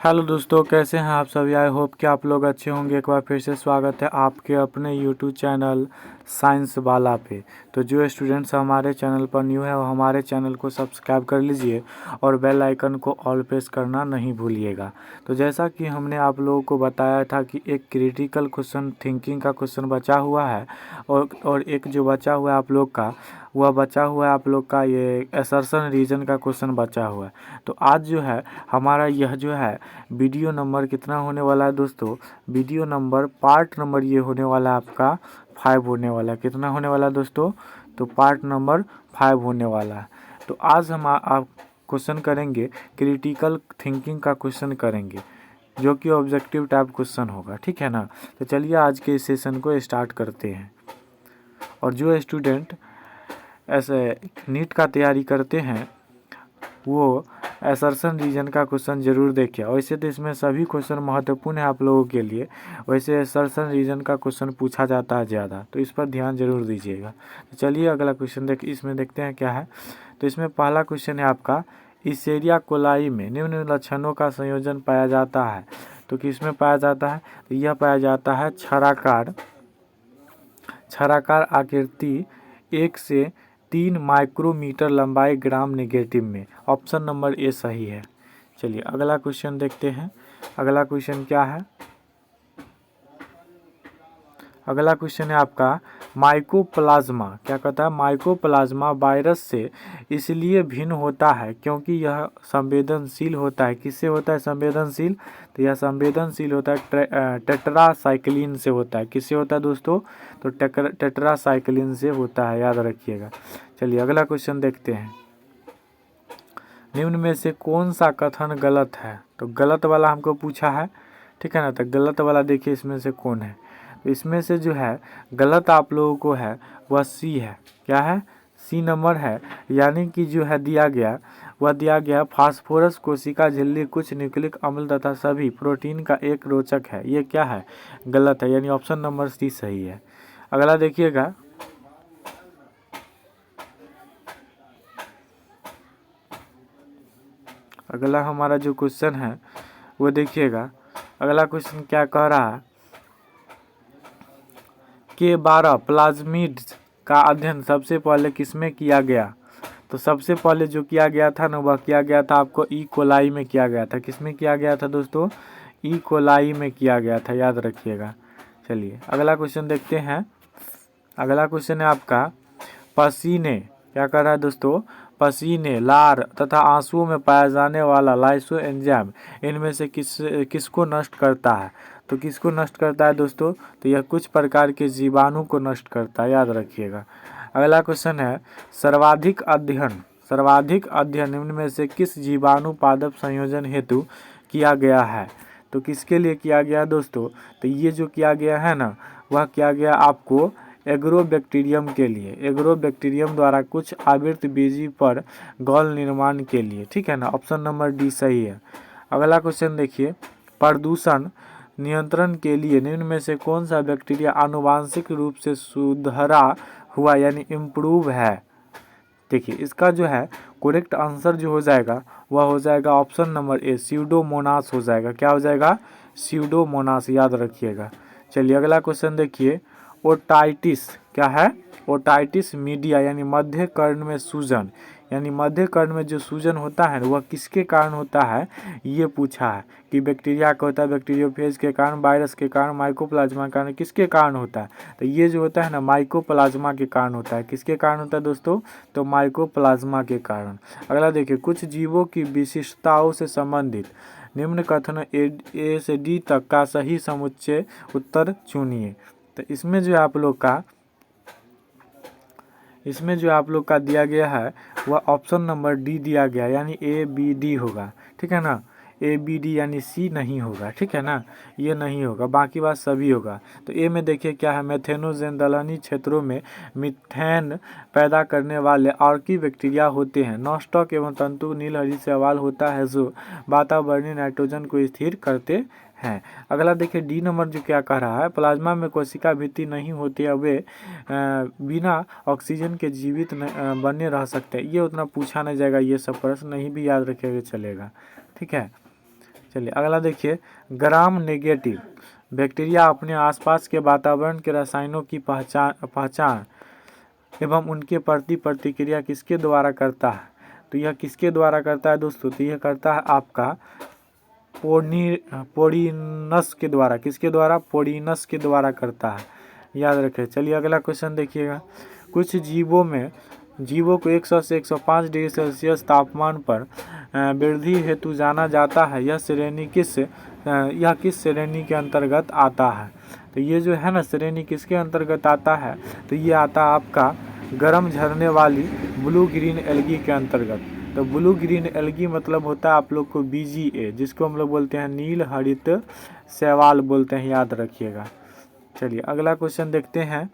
Hello दोस्तों, कैसे हैं आप सभी। आई होप कि आप लोग अच्छे होंगे। एक बार फिर से स्वागत है आपके अपने यूट्यूब चैनल साइंस वाला पे। तो जो स्टूडेंट्स हमारे चैनल पर न्यू है वो हमारे चैनल को सब्सक्राइब कर लीजिए और बेल आइकन को ऑल प्रेस करना नहीं भूलिएगा। तो जैसा कि हमने आप लोगों को बताया था कि एक क्रिटिकल क्वेश्चन थिंकिंग का क्वेश्चन बचा हुआ है और एक जो बचा हुआ है आप लोग का, वह बचा हुआ है आप लोग का ये असर्शन रीजन का क्वेश्चन बचा हुआ है। तो आज जो है हमारा यह जो है वीडियो नंबर कितना होने वाला है दोस्तों, वीडियो नंबर पार्ट नंबर ये होने वाला है आपका 5 होने वाला है। कितना होने वाला है दोस्तों, तो पार्ट नंबर 5 होने वाला है। तो आज हम आप क्वेश्चन करेंगे, क्रिटिकल थिंकिंग का क्वेश्चन करेंगे जो कि ऑब्जेक्टिव टाइप क्वेश्चन होगा, ठीक है ना। तो चलिए आज के इस सेशन को स्टार्ट करते हैं। और जो स्टूडेंट ऐसे नीट का तैयारी करते हैं वो असर्शन रीजन का क्वेश्चन जरूर देखिए। वैसे तो इसमें सभी क्वेश्चन महत्वपूर्ण है आप लोगों के लिए, वैसे असर्शन रीजन का क्वेश्चन पूछा जाता है ज़्यादा, तो इस पर ध्यान जरूर दीजिएगा। तो चलिए अगला क्वेश्चन इसमें देखते हैं क्या है। तो इसमें पहला क्वेश्चन है आपका, इसेरिया कोलाई में निम्न लक्षणों का संयोजन पाया जाता है। तो किसमें पाया जाता है, तो यह पाया जाता है छराकार आकृति 1 से 3 माइक्रोमीटर लंबाई ग्राम नेगेटिव में। ऑप्शन नंबर ए सही है। चलिए अगला क्वेश्चन देखते हैं। अगला क्वेश्चन क्या है, अगला क्वेश्चन है आपका, माइकोप्लाज्मा क्या कहता है, माइकोप्लाज्मा वायरस से इसलिए भिन्न होता है क्योंकि यह संवेदनशील होता है। किससे होता है संवेदनशील, तो यह संवेदनशील होता है टेट्रासाइक्लिन से होता है। किससे होता है दोस्तों, तो टेट्रासाइक्लिन से होता है, याद रखिएगा। चलिए अगला क्वेश्चन देखते हैं। निम्न में से कौन सा कथन गलत है, तो गलत वाला हमको पूछा है, ठीक है ना। तो गलत वाला देखिए इसमें से कौन है, तो इसमें से जो है गलत आप लोगों को है वह सी है। क्या है, सी नंबर है। यानी कि जो है दिया गया वह दिया गया फास्फोरस कोशिका झिल्ली कुछ न्यूक्लिक अम्ल तथा सभी प्रोटीन का एक रोचक है। ये क्या है, गलत है, यानी ऑप्शन नंबर सी सही है। अगला देखिएगा, अगला हमारा जो क्वेश्चन है वो देखिएगा। अगला क्वेश्चन क्या कह रहा है कि 12 प्लाज्मिड्स का अध्ययन सबसे पहले किसमें किया गया। तो सबसे पहले जो किया गया था ना वह किया गया था आपको ई कोलाई में किया गया था। किसमें किया गया था दोस्तों, ई कोलाई में किया गया था, याद रखिएगा। चलिए अगला क्वेश्चन देखते हैं। अगला क्वेश्चन है आपका, पसीने क्या कर रहा है दोस्तों, पसीने, लार तथा आंसुओं में पाया जाने वाला लाइसो एंजाइम इनमें से किसको नष्ट करता है। तो किसको नष्ट करता है दोस्तों, तो यह कुछ प्रकार के जीवाणु को नष्ट करता है, याद रखिएगा। अगला क्वेश्चन है, सर्वाधिक अध्ययन निम्न में से किस जीवाणु पादप संयोजन हेतु किया गया है। तो किसके लिए किया गया दोस्तों, तो ये जो किया गया है ना वह किया गया आपको एग्रोबैक्टीरियम के लिए, एग्रोबैक्टीरियम द्वारा कुछ आवृत्त बीजी पर गौल निर्माण के लिए, ठीक है ना। ऑप्शन नंबर डी सही है। अगला क्वेश्चन देखिए, प्रदूषण नियंत्रण के लिए निम्न में से कौन सा बैक्टीरिया आनुवांशिक रूप से सुधरा हुआ यानी इम्प्रूव है। देखिए इसका जो है करेक्ट आंसर जो हो जाएगा वह हो जाएगा ऑप्शन नंबर ए, स्यूडोमोनास हो जाएगा। क्या हो जाएगा, स्यूडोमोनास, याद रखिएगा। चलिए अगला क्वेश्चन देखिए, ओटाइटिस क्या है, ओटाइटिस मीडिया यानी मध्य कर्ण में सूजन, यानी मध्य कर्ण में जो सूजन होता है वह किसके कारण होता है, ये पूछा है कि बैक्टीरिया का होता है, बैक्टीरियोफेज के कारण, वायरस के कारण, माइकोप्लाज्मा के कारण, किसके कारण होता है। तो ये जो होता है ना माइकोप्लाज्मा के कारण होता है। किसके कारण होता है दोस्तों, तो माइकोप्लाज्मा के कारण। अगला देखिए, कुछ जीवों की विशिष्टताओं से संबंधित निम्न कथन ए से डी तक का सही समुच्चय उत्तर चुनिए। तो इसमें जो आप लोग का दिया गया है वह ऑप्शन नंबर डी दिया गया, यानी ए बी डी होगा, ठीक है ना। ए बी डी यानी सी नहीं होगा, ठीक है ना, ये नहीं होगा, बाकी बात सभी होगा। तो ए में देखिए क्या है, मेथेनोजेन दलहनी क्षेत्रों में मीथेन पैदा करने वाले आर्की बैक्टीरिया होते हैं। नॉस्टॉक एवं तंतु नीलहरी शैवाल होता है जो वातावरणीय नाइट्रोजन को स्थिर करते हैं। अगला देखिए डी नंबर जो क्या कह रहा है, प्लाज्मा में कोशिका भित्ति नहीं होती है, वे बिना ऑक्सीजन के जीवित बने रह सकते हैं। ये उतना पूछा नहीं जाएगा, ये सब प्रश्न नहीं भी याद रखेगा चलेगा, ठीक है। चलिए अगला देखिए, ग्राम नेगेटिव बैक्टीरिया अपने आसपास के वातावरण के रसायनों की पहचान एवं उनके प्रति प्रतिक्रिया किसके द्वारा करता है? तो यह किसके द्वारा करता है दोस्तों? तो यह करता है आपका पोर्डिनस के द्वारा। किसके द्वारा? पोर्डिनस के द्वारा करता है, याद रखें। चलिए अगला क्वेश्चन देखिएगा, कुछ जीवों को 100 से 105 डिग्री सेल्सियस तापमान पर वृद्धि हेतु जाना जाता है, यह किस श्रेणी के अंतर्गत आता है? तो ये जो है ना श्रेणी किसके अंतर्गत आता है? तो ये आता है आपका गर्म झरने वाली ब्लू ग्रीन एल्गी के अंतर्गत। तो ब्लू ग्रीन एल्गी मतलब होता है आप लोग को BGA, जिसको हम लोग बोलते हैं नील हरित शैवाल बोलते हैं, याद रखिएगा। चलिए अगला क्वेश्चन देखते हैं,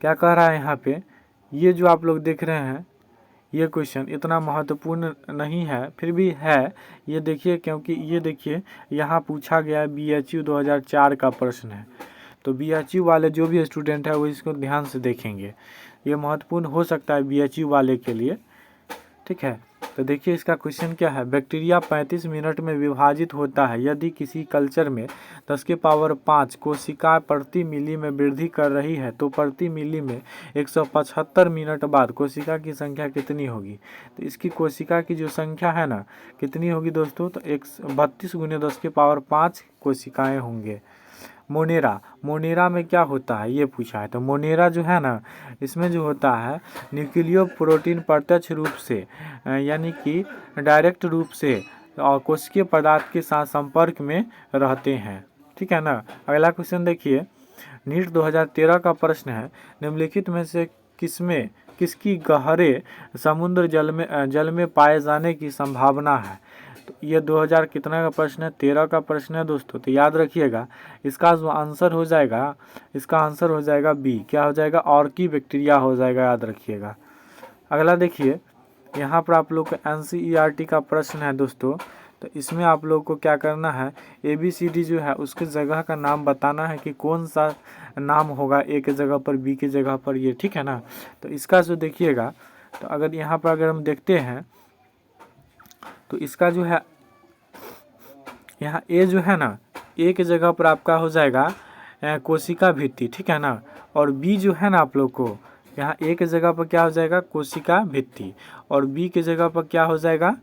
क्या कह रहा है यहाँ पे। ये जो आप लोग देख रहे हैं ये क्वेश्चन इतना महत्वपूर्ण नहीं है, फिर भी है, ये देखिए, क्योंकि ये देखिए यहाँ पूछा गया है, BHU 2004 का प्रश्न है। तो BHU वाले जो भी स्टूडेंट है वो इसको ध्यान से देखेंगे, ये महत्वपूर्ण हो सकता है BHU वाले के लिए, ठीक है। तो देखिए इसका क्वेश्चन क्या है, बैक्टीरिया 35 मिनट में विभाजित होता है। यदि किसी कल्चर में 10 के पावर 5 कोशिका प्रति मिली में वृद्धि कर रही है तो प्रति मिली में 175 मिनट बाद कोशिका की संख्या कितनी होगी? तो इसकी कोशिका की जो संख्या है ना कितनी होगी दोस्तों? तो 32 × 10 के पावर 5 कोशिकाएँ होंगे। मोनेरा में क्या होता है ये पूछा है। तो मोनेरा जो है ना इसमें जो होता है न्यूक्लियो प्रोटीन प्रत्यक्ष रूप से यानी कि डायरेक्ट रूप से और कोशिकीय पदार्थ के साथ संपर्क में रहते हैं, ठीक है ना। अगला क्वेश्चन देखिए, नीट 2013 का प्रश्न है, निम्नलिखित में से किसकी गहरे समुद्र जल में पाए जाने की संभावना है? तो ये 2000 कितना का प्रश्न है? 13 का प्रश्न है दोस्तों। तो याद रखिएगा इसका जो आंसर हो जाएगा बी। क्या हो जाएगा? ऑर्की बैक्टीरिया हो जाएगा, याद रखिएगा। अगला देखिए, यहाँ पर आप लोग को NCERT का प्रश्न है दोस्तों। तो इसमें आप लोग को क्या करना है, ABCD जो है उसके जगह का नाम बताना है कि कौन सा नाम होगा A के जगह पर, B के जगह पर, ये ठीक है ना। तो इसका जो देखिएगा, तो अगर यहाँ पर अगर हम देखते हैं तो इसका जो है यहाँ A जो है ना A के जगह पर आपका हो जाएगा कोशिका भित्ति, ठीक है ना। और B जो है ना आप लोग को यहाँ A के जगह पर क्या हो जाएगा? कोशिका भित्ति। और B के जगह पर क्या हो जाएगा?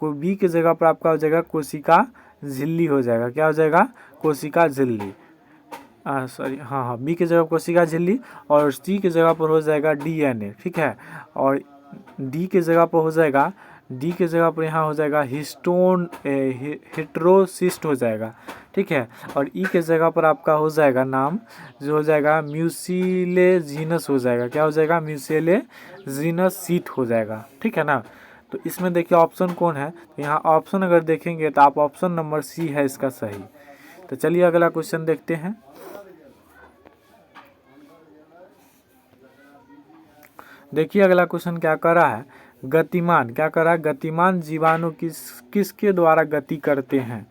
B के जगह पर आपका हो जाएगा कोशिका झिल्ली हो जाएगा। क्या हो जाएगा? कोशिका झिल्ली। हाँ, B के जगह कोशिका झिल्ली और C के जगह पर हो जाएगा DNA, ठीक है। और D के जगह पर यहाँ हो जाएगा हेट्रोसिस्ट हो जाएगा, ठीक है। और ई के जगह पर आपका हो जाएगा नाम जो हो जाएगा म्यूसिलेजीनस हो जाएगा। क्या हो जाएगा? म्यूसिलेजीनस सीट हो जाएगा, ठीक है ना। तो इसमें देखिए ऑप्शन कौन है, तो यहाँ ऑप्शन अगर देखेंगे तो आप ऑप्शन नंबर C है इसका सही। तो चलिए अगला क्वेश्चन देखते हैं। देखिए अगला क्वेश्चन क्या कर रहा है, गतिमान जीवाणु किसके द्वारा गति करते हैं?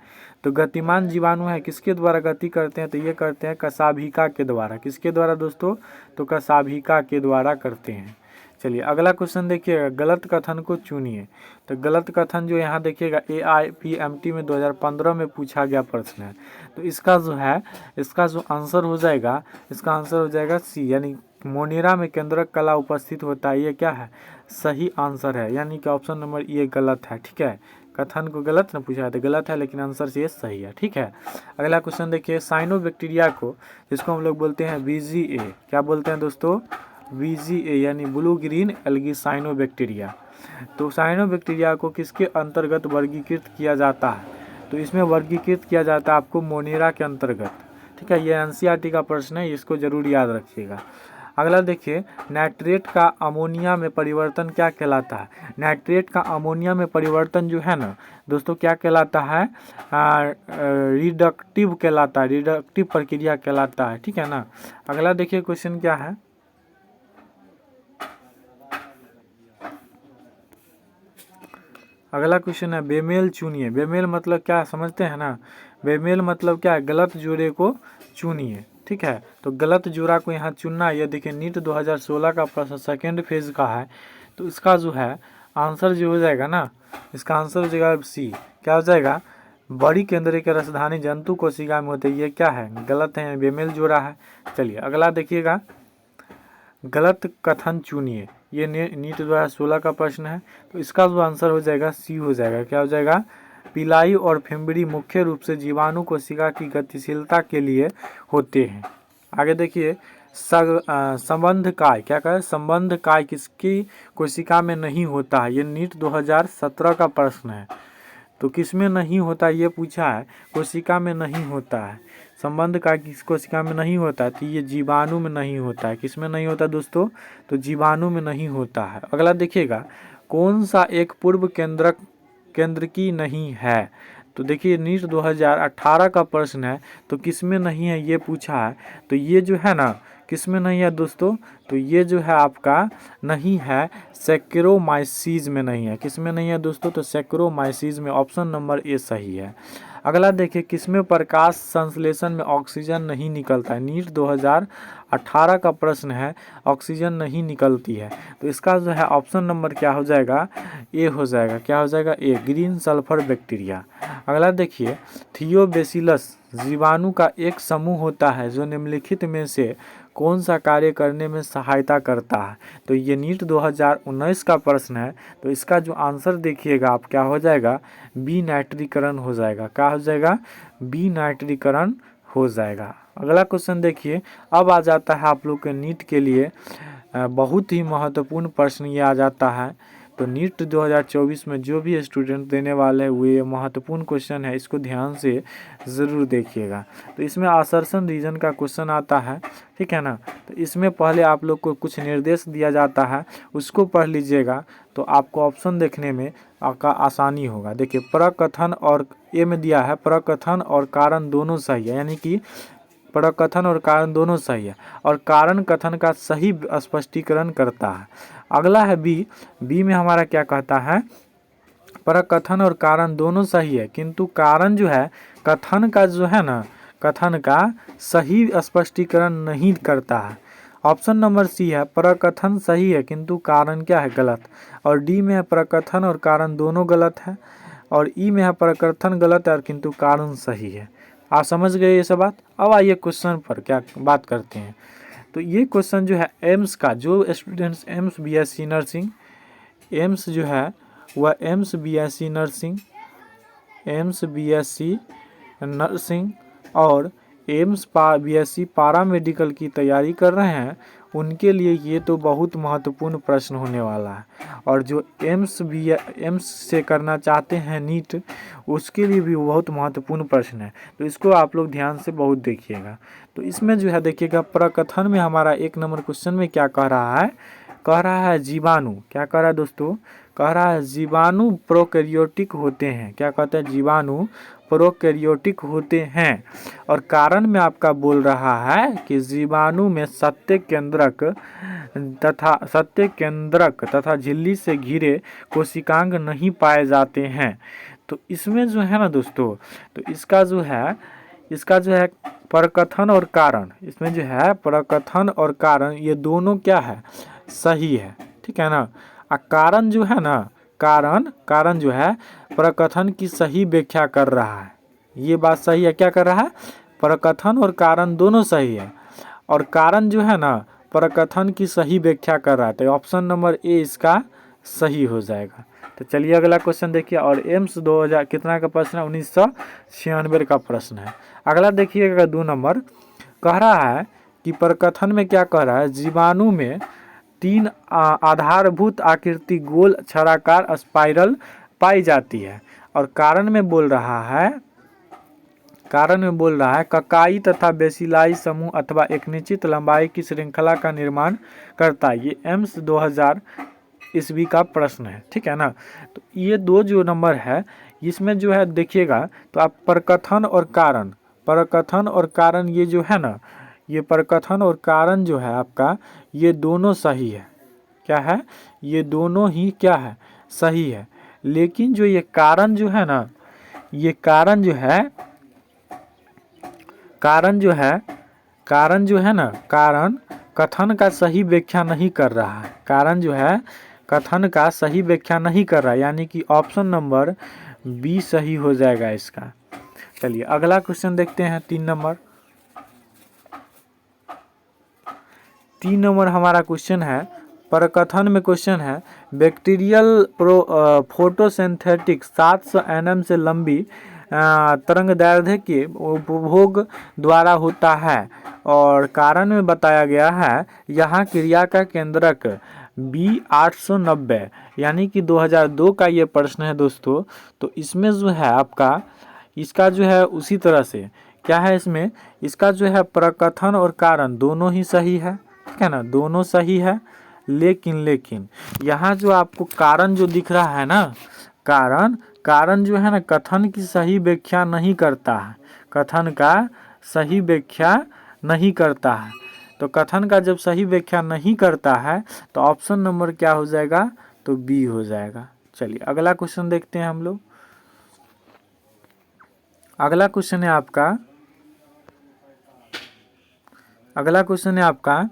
तो गतिमान जीवाणु है किसके द्वारा गति करते हैं? तो ये करते हैं कशाभिका के द्वारा। किसके द्वारा दोस्तों? तो कशाभिका के द्वारा करते हैं। चलिए अगला क्वेश्चन देखिएगा, गलत कथन को चुनिए। तो गलत कथन जो यहाँ देखिएगा AIPMT में 2015 में पूछा गया प्रश्न है। तो इसका जो आंसर हो जाएगा C, यानी मोनेरा में केंद्रक कला उपस्थित होता है। ये क्या है? सही आंसर है, यानी कि ऑप्शन नंबर ये गलत है, ठीक है। कथन को गलत न पूछा है तो गलत है, लेकिन आंसर से ये सही है, ठीक है। अगला क्वेश्चन देखिए, साइनोबैक्टीरिया को जिसको हम लोग बोलते हैं BGA, क्या बोलते हैं दोस्तों? BGA यानी ब्लू ग्रीन एल्गी साइनोबैक्टीरिया। तो साइनोबैक्टीरिया को किसके अंतर्गत वर्गीकृत किया जाता है? तो इसमें वर्गीकृत किया जाता है आपको मोनेरा के अंतर्गत, ठीक है। ये NCERT का प्रश्न है, इसको जरूर याद रखिएगा। अगला देखिए, नाइट्रेट का अमोनिया में परिवर्तन क्या कहलाता है? नाइट्रेट का अमोनिया में परिवर्तन जो है ना दोस्तों क्या कहलाता है? रिडक्टिव कहलाता है, रिडक्टिव प्रक्रिया कहलाता है, ठीक है ना। अगला देखिए क्वेश्चन क्या है, अगला क्वेश्चन है बेमेल चुनिए। बेमेल मतलब क्या समझते हैं ना? बेमेल मतलब क्या है? गलत जोड़े को चुनिए, ठीक है। तो गलत जोड़ा को यहाँ चुनना है। ये देखिए नीट 2016 का प्रश्न सेकेंड फेज का है। तो इसका जो है आंसर जो हो जाएगा ना इसका आंसर हो जाएगा सी, क्या हो जाएगा, बड़ी केंद्रीय के रसधानी जंतु कोशिका में होते हैं। ये क्या है, गलत है, बेमेल जोड़ा है। चलिए अगला देखिएगा, गलत कथन चुनिए। ये नीट 2016 का प्रश्न है, तो इसका जो आंसर हो जाएगा सी हो जाएगा, क्या हो जाएगा, पिलाई और फिम्बरी मुख्य रूप से जीवाणु कोशिका की गतिशीलता के लिए होते हैं। आगे देखिए, संबंध काय, क्या कहे, संबंध काय किसकी कोशिका में नहीं होता है। ये नीट 2017 का प्रश्न है, तो किस में नहीं होता ये पूछा है, कोशिका में नहीं होता है। संबंध का किस कोशिका में नहीं होता है, तो ये जीवाणु में नहीं होता है। किस में नहीं होता दोस्तों, तो जीवाणु में नहीं होता है। अगला देखिएगा, कौन सा एक पूर्व केंद्रकी नहीं है। तो देखिए नीट 2018 का प्रश्न है, तो किस में नहीं है ये पूछा है। तो ये जो है ना, किस में नहीं है दोस्तों, तो ये जो है आपका नहीं है, सैक्रोमाइसीज में नहीं है। किस में नहीं है दोस्तों, तो सैक्रोमाइसीज में, ऑप्शन नंबर ए सही है। अगला देखिए, किसमें प्रकाश संश्लेषण में ऑक्सीजन नहीं निकलता है। नीट 2018 का प्रश्न है, ऑक्सीजन नहीं निकलती है। तो इसका जो है ऑप्शन नंबर क्या हो जाएगा, ए हो जाएगा, क्या हो जाएगा, ए, ग्रीन सल्फर बैक्टीरिया। अगला देखिए, थियोबैसिलस जीवाणु का एक समूह होता है जो निम्नलिखित में से कौन सा कार्य करने में सहायता करता है। तो ये नीट 2019 का प्रश्न है, तो इसका जो आंसर देखिएगा आप, क्या हो जाएगा, बी नाइट्रीकरण हो जाएगा। क्या हो जाएगा, बी नाइट्रीकरण हो जाएगा। अगला क्वेश्चन देखिए, अब आ जाता है आप लोग के नीट के लिए बहुत ही महत्वपूर्ण प्रश्न ये आ जाता है। तो नीट 2024 में जो भी स्टूडेंट देने वाले हैं वो ये महत्वपूर्ण क्वेश्चन है, इसको ध्यान से ज़रूर देखिएगा। तो इसमें असर्शन रीजन का क्वेश्चन आता है, ठीक है ना। तो इसमें पहले आप लोग को कुछ निर्देश दिया जाता है, उसको पढ़ लीजिएगा, तो आपको ऑप्शन देखने में आपका आसानी होगा। देखिए, प्रकथन और ए में दिया है, प्रकथन और कारण दोनों सही है, यानी कि प्रकथन और कारण दोनों सही है, और कारण कथन का सही स्पष्टीकरण करता है। अगला है बी, बी में हमारा क्या कहता है, प्रकथन और कारण दोनों सही है, किंतु कारण जो है कथन का जो है ना, कथन का सही स्पष्टीकरण नहीं करता है। ऑप्शन नंबर सी है, प्रकथन सही है किंतु कारण क्या है, गलत। और डी में है प्रकथन और कारण दोनों गलत है, और ई में है प्रकथन गलत है और किंतु कारण सही है। आप समझ गए ये सब बात। अब आइए क्वेश्चन पर क्या बात करते हैं। तो ये क्वेश्चन जो है एम्स का, जो students AIIMS BSc nursing, AIIMS जो है वह AIIMS BSc nursing, AIIMS BSc nursing और एम्स बीएससी पैरामेडिकल की तैयारी कर रहे हैं, उनके लिए ये तो बहुत महत्वपूर्ण प्रश्न होने वाला है। और जो एम्स से करना चाहते हैं नीट, उसके लिए भी बहुत महत्वपूर्ण प्रश्न है। तो इसको आप लोग ध्यान से बहुत देखिएगा। तो इसमें जो है देखिएगा, प्रकथन में हमारा 1 नंबर क्वेश्चन में क्या कह रहा है, कह रहा है जीवाणु, क्या कह रहा है दोस्तों, कह रहा है जीवाणु प्रोकैरियोटिक होते हैं। क्या कहते हैं, जीवाणु प्रोकैरियोटिक होते हैं। और कारण में आपका बोल रहा है कि जीवाणु में सत्य केंद्रक तथा झिल्ली से घिरे कोशिकांग नहीं पाए जाते हैं। तो इसमें जो है ना दोस्तों, तो इसका जो है प्रकथन और कारण, इसमें जो है प्रकथन और कारण ये दोनों क्या है, सही है, ठीक है ना। कारण जो है ना, कारण जो है प्रकथन की सही व्याख्या कर रहा है, ये बात सही है। क्या कर रहा है, प्रकथन और कारण दोनों सही है, और कारण जो है ना प्रकथन की सही व्याख्या कर रहा है। तो ऑप्शन नंबर ए इसका सही हो जाएगा। तो चलिए अगला क्वेश्चन देखिए, और एम्स 2000 कितना का प्रश्न है, 1996 का प्रश्न है। अगला देखिएगा 2 नंबर, कह रहा है कि प्रकथन में क्या कह रहा है, जीवाणु में 3 आधारभूत आकृति गोल छड़ाकार स्पाइरल पाई जाती है। और कारण में बोल रहा है, ककाई तथा बेसिलाई समूह अथवा एक निश्चित लंबाई की श्रृंखला का निर्माण करता है। ये एम्स 2000 ईस्वी का प्रश्न है, ठीक है ना। तो ये 2 जो नंबर है, इसमें जो है देखिएगा, तो आप प्रकथन और कारण ये जो है ना, ये प्रकथन और कारण जो है आपका, ये दोनों सही है। क्या है, ये दोनों ही क्या है, सही है। लेकिन जो ये कारण जो है ना, ये कारण जो है ना, कारण कथन का सही व्याख्या नहीं कर रहा है। कारण जो है कथन का सही व्याख्या नहीं कर रहा, यानी कि ऑप्शन नंबर बी सही हो जाएगा इसका। चलिए अगला क्वेश्चन देखते हैं 3 नंबर। 3 नंबर हमारा क्वेश्चन है, प्रकथन में क्वेश्चन है, बैक्टीरियल फोटोसिंथेटिक 700 nm से लंबी तरंगदैर्ध्य के उपभोग द्वारा होता है और कारण में बताया गया है यहाँ क्रिया का केंद्रक B890, यानी कि 2002 का ये प्रश्न है दोस्तों। तो इसमें जो है आपका इसका जो है उसी तरह से क्या है, इसमें इसका जो है प्रकथन और कारण दोनों ही सही है, ठीक है ना, दोनों सही है। लेकिन यहाँ जो आपको कारण जो दिख रहा है ना, कारण जो है ना कथन की सही व्याख्या नहीं करता है, कथन का सही व्याख्या नहीं करता है। तो कथन का जब सही व्याख्या नहीं करता है तो ऑप्शन नंबर क्या हो जाएगा, तो बी हो जाएगा। चलिए अगला क्वेश्चन देखते हैं हम लोग। अगला क्वेश्चन है आपका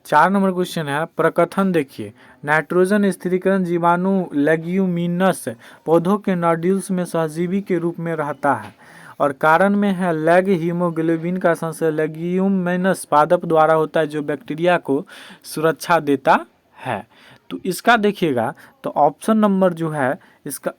4 नंबर क्वेश्चन है, प्रकथन देखिए, नाइट्रोजन स्थिरीकरण जीवाणु लेग्यूमिनस पौधों के नोड्यूल्स में सहजीवी के रूप में रहता है और कारण में है लैग हीमोग्लोबिन का संश्लेषण लेग्यूमिनस पादप द्वारा होता है जो बैक्टीरिया को सुरक्षा देता है। तो इसका देखिएगा तो ऑप्शन नंबर जो है इसका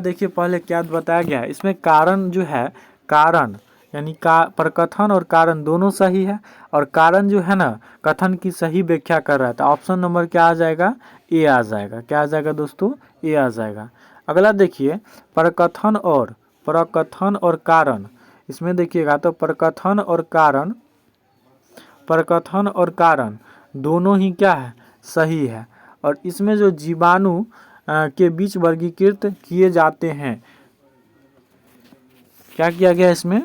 देखिए पहले क्या बताया गया है, इसमें कारण जो है, कारण यानी का प्रकथन और कारण दोनों सही है और कारण जो है ना कथन की सही व्याख्या कर रहा है। तो ऑप्शन नंबर क्या आ जाएगा, ए आ जाएगा। क्या आ जाएगा दोस्तों, ए आ जाएगा। अगला देखिए प्रकथन और कारण, इसमें देखिएगा तो प्रकथन और कारण दोनों ही क्या है, सही है। और इसमें जो जीवाणु के बीच वर्गीकृत किए जाते हैं, क्या किया गया इसमें,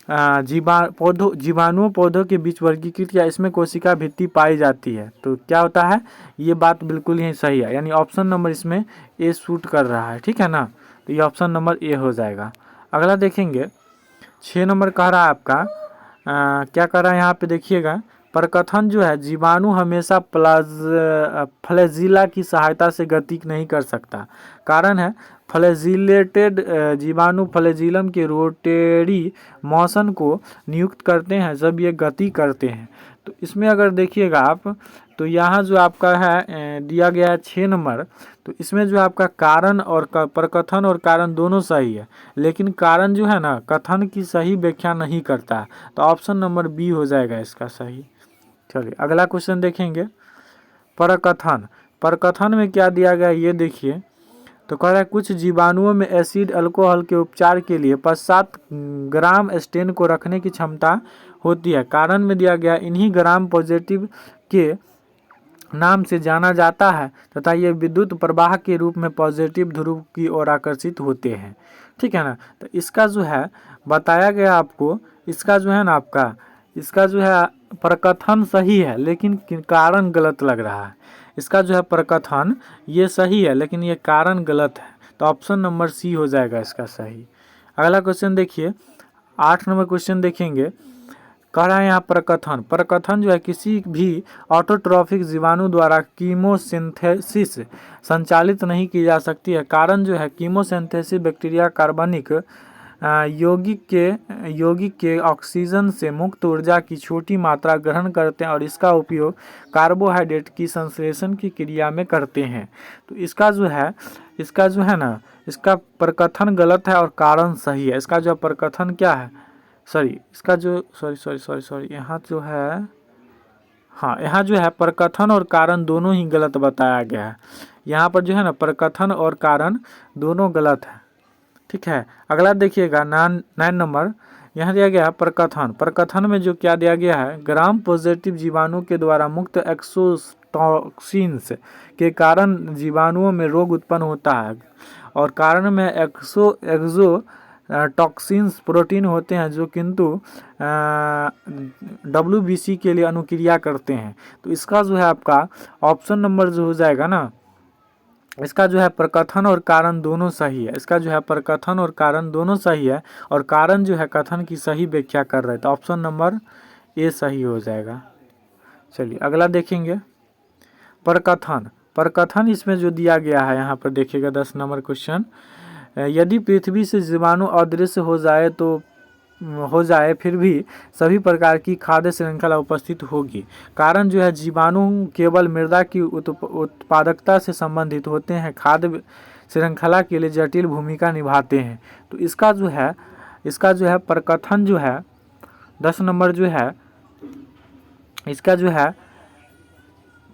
जीवाणुओं पौधों के बीच वर्गीकृत या इसमें कोशिका भित्ति पाई जाती है। तो क्या होता है, ये बात बिल्कुल ही सही है, यानी ऑप्शन नंबर इसमें ए सूट कर रहा है, ठीक है ना। तो ये ऑप्शन नंबर ए हो जाएगा। अगला देखेंगे 6 नंबर कह रहा है आपका क्या कर रहा है यहाँ पे देखिएगा, प्रकथन जो है, जीवाणु हमेशा फ्लैजिला की सहायता से गति नहीं कर सकता। कारण है फ्लैजिलेटेड जीवाणु फ्लैजिलम के रोटेरी मोशन को नियुक्त करते हैं जब ये गति करते हैं। तो इसमें अगर देखिएगा आप तो यहाँ जो आपका है दिया गया है 6 नंबर, तो इसमें जो आपका कारण और प्रकथन और कारण दोनों सही है, लेकिन कारण जो है ना कथन की सही व्याख्या नहीं करता। तो ऑप्शन नंबर बी हो जाएगा इसका सही। चलिए अगला क्वेश्चन देखेंगे, प्रकथन में क्या दिया गया ये देखिए। तो कह रहा है कुछ जीवाणुओं में एसिड अल्कोहल के उपचार के लिए 50 ग्राम स्टेन को रखने की क्षमता होती है। कारण में दिया गया इन्हीं ग्राम पॉजिटिव के नाम से जाना जाता है तथा ये विद्युत प्रवाह के रूप में पॉजिटिव ध्रुव की ओर आकर्षित होते हैं, ठीक है ना। तो इसका जो है बताया गया आपको, इसका जो है ना आपका इसका जो है प्रकथन सही है लेकिन कारण गलत लग रहा है। इसका जो है प्रकथन ये सही है लेकिन ये कारण गलत है। तो ऑप्शन नंबर सी हो जाएगा इसका सही। अगला क्वेश्चन देखिए 8 नंबर क्वेश्चन देखेंगे। कह रहा है यहाँ प्रकथन जो है किसी भी ऑटोट्रॉफिक जीवाणु द्वारा कीमोसिंथेसिस संचालित नहीं की जा सकती है। कारण जो है कीमोसिंथेसिस बैक्टीरिया कार्बनिक यौगिक के ऑक्सीजन से मुक्त ऊर्जा की छोटी मात्रा ग्रहण करते हैं और इसका उपयोग कार्बोहाइड्रेट की संश्लेषण की क्रिया में करते हैं। तो इसका जो है ना इसका प्रकथन गलत है और कारण सही है। इसका जो प्रकथन क्या है, यहाँ जो है, हाँ यहाँ जो है प्रकथन और कारण दोनों ही गलत बताया गया है। यहाँ पर जो है ना प्रकथन और कारण दोनों गलत है, ठीक है। अगला देखिएगा 9 नंबर, यहाँ दिया गया है प्रकथन में जो क्या दिया गया है, ग्राम पॉजिटिव जीवाणु के द्वारा मुक्त एक्सोटॉक्सिन्स के कारण जीवाणुओं में रोग उत्पन्न होता है और कारण में एक्सोटॉक्सिन्स प्रोटीन होते हैं जो किंतु WBC के लिए अनुक्रिया करते हैं। तो इसका जो है आपका ऑप्शन नंबर जो हो जाएगा ना, इसका जो है प्रकथन और कारण दोनों सही है। इसका जो है प्रकथन और कारण दोनों सही है और कारण जो है कथन की सही व्याख्या कर रहे हैं। तो ऑप्शन नंबर ए सही हो जाएगा। चलिए अगला देखेंगे, प्रकथन, प्रकथन इसमें जो दिया गया है यहाँ पर देखिएगा 10 नंबर क्वेश्चन, यदि पृथ्वी से जीवाणु अदृश्य हो जाए फिर भी सभी प्रकार की खाद्य श्रृंखला उपस्थित होगी। कारण जो है जीवाणु केवल मृदा की उत्पादकता से संबंधित होते हैं, खाद्य श्रृंखला के लिए जटिल भूमिका निभाते हैं। तो इसका जो है प्रकथन जो है 10 नंबर जो है इसका जो है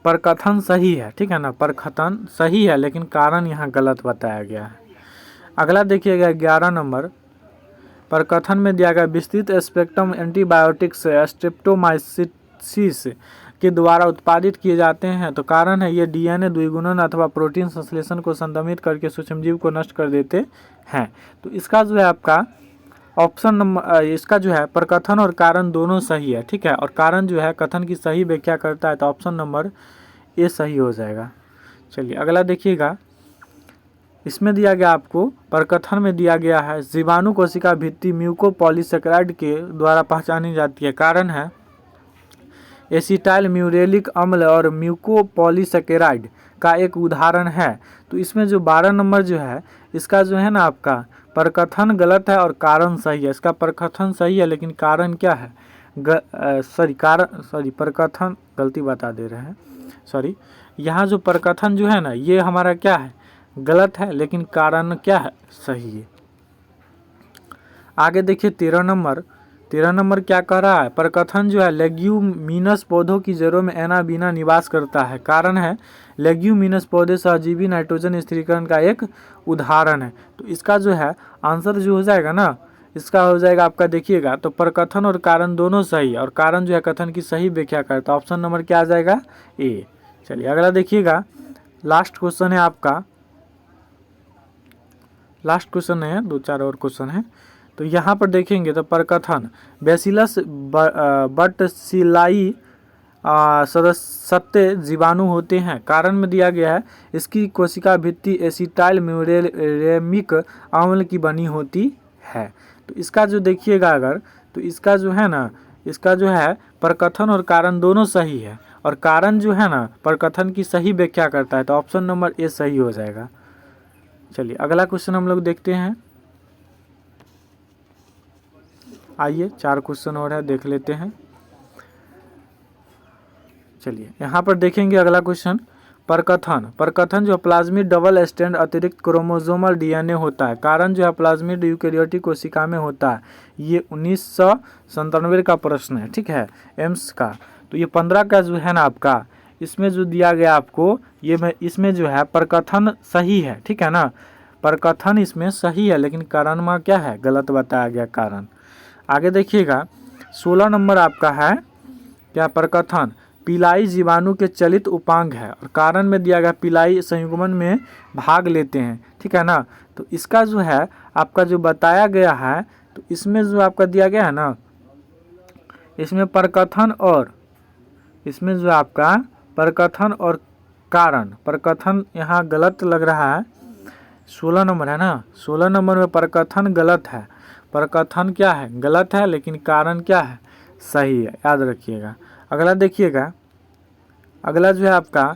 प्रकथन सही है, ठीक है ना, प्रकथन सही है लेकिन कारण यहाँ गलत बताया गया है। अगला देखिएगा 11 नंबर, प्रकथन में दिया गया विस्तृत स्पेक्ट्रम एंटीबायोटिक्स स्ट्रेप्टोमाइसिस के द्वारा उत्पादित किए जाते हैं। तो कारण है ये डीएनए द्विगुणन अथवा प्रोटीन संश्लेषण को संदमित करके सूक्ष्मजीव को नष्ट कर देते हैं। तो इसका जो है आपका ऑप्शन नंबर, इसका जो है प्रकथन और कारण दोनों सही है, ठीक है, और कारण जो है कथन की सही व्याख्या करता है, तो ऑप्शन नंबर ए सही हो जाएगा। चलिए अगला देखिएगा, इसमें दिया गया आपको प्रकथन में दिया गया है जीवाणु कोशिका भित्ति म्यूकोपॉलीसेकेराइड के द्वारा पहचानी जाती है। कारण है एसिटाइल म्यूरेलिक अम्ल और म्यूकोपॉलीसेकेराइड का एक उदाहरण है। तो इसमें जो 12 नंबर जो है इसका जो है ना आपका प्रकथन गलत है और कारण सही है। इसका प्रकथन सही है लेकिन कारण क्या है, प्रकथन गलती बता दे रहे हैं, सॉरी, यहाँ जो प्रकथन जो है ना ये हमारा क्या है, गलत है, लेकिन कारण क्या है, सही है। आगे देखिए 13 नंबर क्या कह रहा है, प्रकथन जो है लेग्यूमिनस पौधों की जड़ों में एनाबीना निवास करता है। कारण है लेग्यूमिनस पौधे सहजीवी नाइट्रोजन स्थिरीकरण का एक उदाहरण है। तो इसका जो है आंसर जो हो जाएगा ना, इसका हो जाएगा आपका, देखिएगा तो प्रकथन और कारण दोनों सही है और कारण जो है कथन की सही व्याख्या करता है। ऑप्शन नंबर क्या आ जाएगा, ए। चलिए अगला देखिएगा, लास्ट क्वेश्चन है आपका, लास्ट क्वेश्चन है, 2-4 और क्वेश्चन है। तो यहाँ पर देखेंगे तो प्रकथन बैसिलस बटसिलाई सदस्य जीवाणु होते हैं। कारण में दिया गया है इसकी कोशिका भित्ति एसिटाइल म्यूरेमिक अम्ल की बनी होती है। तो इसका जो देखिएगा अगर, तो इसका जो है ना, इसका जो है प्रकथन और कारण दोनों सही है और कारण जो है ना प्रकथन की सही व्याख्या करता है। तो ऑप्शन नंबर ए सही हो जाएगा। चलिए अगला क्वेश्चन हम लोग देखते हैं, आइए 4 क्वेश्चन और है, देख लेते हैं। चलिए यहाँ पर देखेंगे अगला क्वेश्चन, प्रकथन जो प्लाज्मिड डबल स्टैंड अतिरिक्त क्रोमोसोमल डीएनए होता है। कारण जो है प्लाज्मिड यूकेरियोटिक कोशिका में होता है। ये 1997 का प्रश्न है, ठीक है, एम्स का। तो ये 15 का जो है ना आपका, इसमें जो दिया गया आपको, ये इसमें जो है प्रकथन सही है, ठीक है ना, प्रकथन इसमें सही है लेकिन कारण में क्या है, गलत बताया गया कारण। आगे देखिएगा 16 नंबर आपका है क्या, प्रकथन पिलाई जीवाणु के चलित उपांग है और कारण में दिया गया पिलाई संयुग्मन में भाग लेते हैं, ठीक है ना। तो इसका जो है आपका जो बताया गया है, तो इसमें जो आपका दिया गया है ना, इसमें प्रकथन और इसमें जो आपका प्रकथन और कारण, प्रकथन यहाँ गलत लग रहा है। 16 नंबर है ना, 16 नंबर में प्रकथन गलत है, प्रकथन क्या है, गलत है, लेकिन कारण क्या है, सही है, याद रखिएगा। अगला देखिएगा, अगला जो है आपका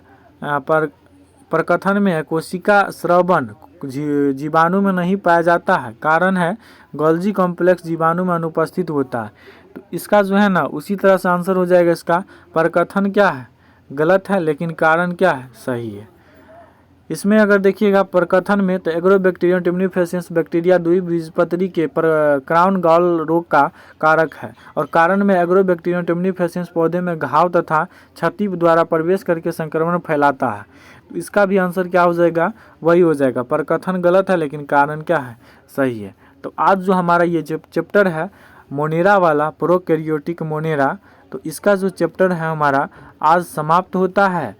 प्रकथन में है कोशिका स्रवण जीवाणु में नहीं पाया जाता है। कारण है गोल्जी कॉम्प्लेक्स जीवाणु में अनुपस्थित होता है। तो इसका जो है ना उसी तरह से आंसर हो जाएगा, इसका प्रकथन क्या है, गलत है, लेकिन कारण क्या है, सही है। इसमें अगर देखिएगा प्रकथन में, तो एग्रोबैक्टीरियम टिम्निफेसियंस बैक्टीरिया द्विबीजपत्री के क्राउन गॉल रोग का कारक है और कारण में एग्रोबैक्टीरियम टिम्निफेसियंस पौधे में घाव तथा क्षति द्वारा प्रवेश करके संक्रमण फैलाता है। तो इसका भी आंसर क्या हो जाएगा, वही हो जाएगा, प्रकथन गलत है लेकिन कारण क्या है, सही है। तो आज जो हमारा ये चैप्टर है मोनेरा वाला, प्रोकैरियोटिक मोनेरा, तो इसका जो चैप्टर है हमारा आज समाप्त होता है।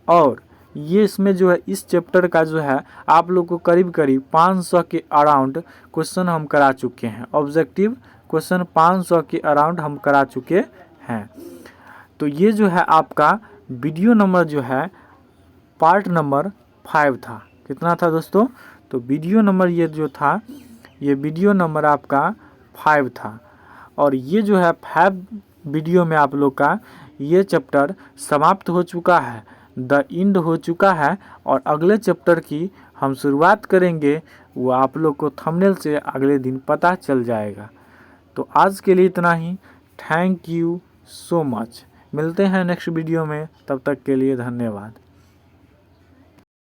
और ये इसमें जो है इस चैप्टर का जो है आप लोग को करीब 500 के अराउंड क्वेश्चन हम करा चुके हैं, ऑब्जेक्टिव क्वेश्चन 500 के अराउंड हम करा चुके हैं। तो ये जो है आपका वीडियो नंबर जो है पार्ट नंबर 5 था। कितना था दोस्तों, तो वीडियो नंबर ये जो था, ये वीडियो नंबर आपका 5 था और ये जो है 5 वीडियो में आप लोग का ये चैप्टर समाप्त हो चुका है। द इंड हो चुका है और अगले चैप्टर की हम शुरुआत करेंगे, वो आप लोग को थंबनेल से अगले दिन पता चल जाएगा। तो आज के लिए इतना ही। Thank you so much. मिलते हैं नेक्स्ट वीडियो में, तब तक के लिए धन्यवाद।